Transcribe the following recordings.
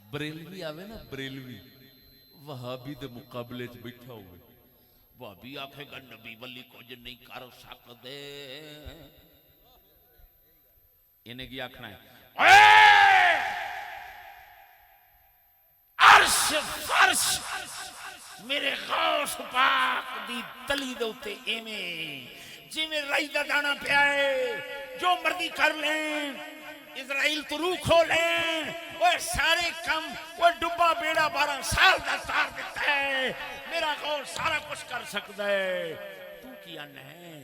बरेलवी आवे ना, बरेलवी वहाबी दे मुकाबले च बैठा हुए, वहाबी आखेगा नबी वली कुछ नहीं कर सकते, इन्हें की आखना है अर्श फर्श मेरे गौस पाक दी तली दे उत्ते एवें जिवें राई दा दाना पिया है, जो मर्जी कर लें, इजराइल तो रूह खो लें, वो सारे कम वो डुब्बा बेड़ा 12 साल का तार देता है, मेरा गौस सारा कुछ कर सकता है, तू की आना है।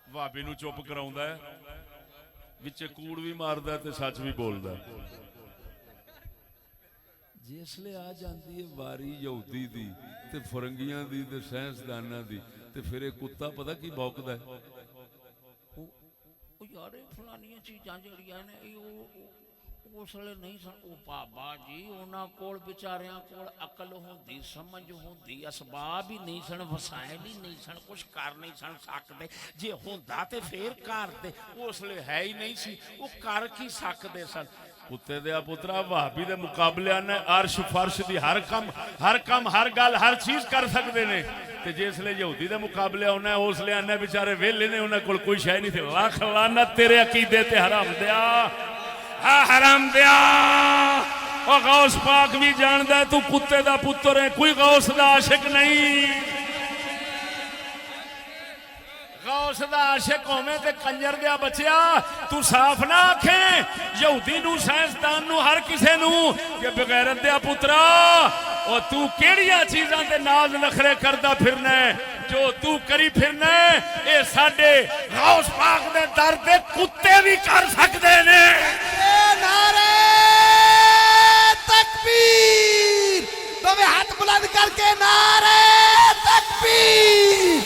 भाभी नू चुप कराउंदा है, विचे कूड़ भी मारदा है ते सच भी बोलदा है। जिसले आ जाती है वारी यहूदी दी ते फरंगियां दी ते साइंसदानां दी, ते फिर एक कुत्ता पता की भौंकदा है, यार फलानियां चीज़ां जड़ियां ने उसले नहीं सन, ओ बाबा जी उन्हां कोल बेचारियां कोल अकल होंदी, समझ होंदी, असबाब ही नहीं सन, वसाइल ही नहीं सन, कुछ कर नहीं सन सकते, जे होंदा ते फिर करदे, उसले है ही नहीं सी, वो कर की सकदे सन। कुत्ते दे पुत्रा भाभी दे मुकाबले ने अर्श फर्श दी हर कम हर गल हर चीज कर सकते ने, ते जिसले यहूदी दे मुकाबले आना उसले आने बेचारे वेले ने, उन्हें कोल कोई शय नहीं थी। लाख लानत तेरे अकीदे ते हराम दिया, हराम दिया। और गौस पाक भी जानदा तू कुत्ते दा पुत्र है, कोई गौस दा आशिक नहीं। गौस दा आशिक होवे ते कंजर दिया बच्चिया तू साफ ना आखे यहूदी नू साइंसदान नू हर किसे नू कि बगैरत दिया पुत्रा, और तू केड़ियां चीजां ते नाज नखरे करदा फिरना, जो तू करी फिरना ये साडे गौस पाक दे दर ते कुत्ते भी कर सकदे ने। नारे तकबीर, दोवे हाथ बुलंद करके नारे तकबीर,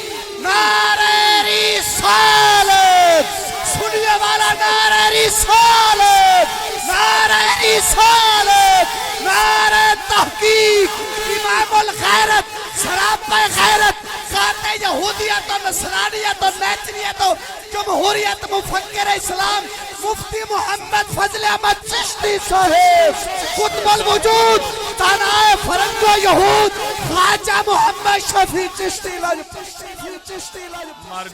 नारे रिसालत, सुनिए वाला नारे रिसालत, नारे रिसालत, नारे तहकीक, इमामुल खैरत, सरापा खैरत, खाते यहूदियत और नसरानियत और नेचरियत और जमहूरियत, मुफक्किर इस्लाम मुफ्ती मोहम्मद फजल अहमद चिश्ती साहिब, कुतुबुल वजूद, तानाए फरंगो यहूद, ख्वाजा मोहम्मद शफी चिश्ती मर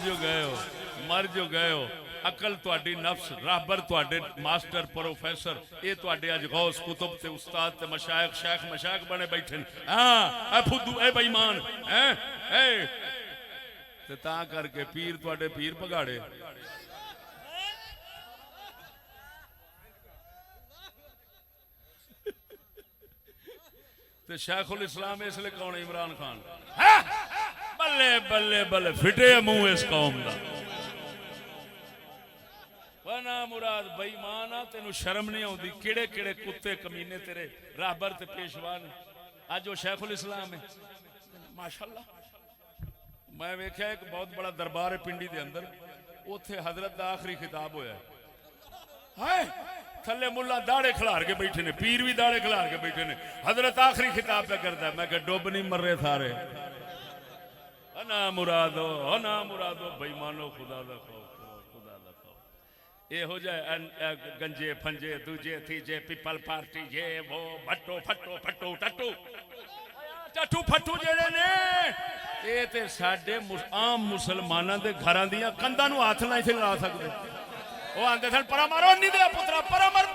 जो गए हो। अकल तुहाडी नफ्स राहबर तुहाडे मास्टर प्रोफेसर ये तुहाडे अज गौस कुतुब ते उस्ताद ते मशाइख शेख मशाइख बने बैठे। हां ए फुद्दू ए बेईमान हैं ए ते ता करके पीर तुहाडे पीर भगाड़े। ते शेखुल इस्लाम इसलिए कौन इमरान खान, बल्ले बल्ले बल्ले फिटे मुंह इस कौम का। वना मुराद बेईमान आ, तेनू शर्म नहीं आती, किड़े किड़े कुत्ते कमीने तेरे राहबर ते पेशवा ने। अज वो शेखुल इस्लाम है माशाअल्लाह। मैं वेख्या एक बहुत बड़ा दरबार है पिंडी दे अंदर, उथे हजरत दा आखिरी खिताब होया है, थले मुल्ला दाड़े खिलार के बैठे ने, पीर भी दाड़े खिलार के बैठे ने, हजरत आखिरी खिताब पे करता है। मैं डुब नहीं मर रहे सारे, ना मुरादो बेईमानो खुदा दा खौफ, खुदा दा खौफ। ये हो जाए गंजे फंजे दूजे तीजे पीपल पार्टी ये वो भट्टो फट्टो फट्टो टट्टू टट्टू फट्टू जेड़े ने ये ते साडे आम मुसलमानां दे घरां दियां कंधां नूं हत्थ नहीं ला सकदे। वो आंदे सन परा मारो नी दे पुत्रा परा मार।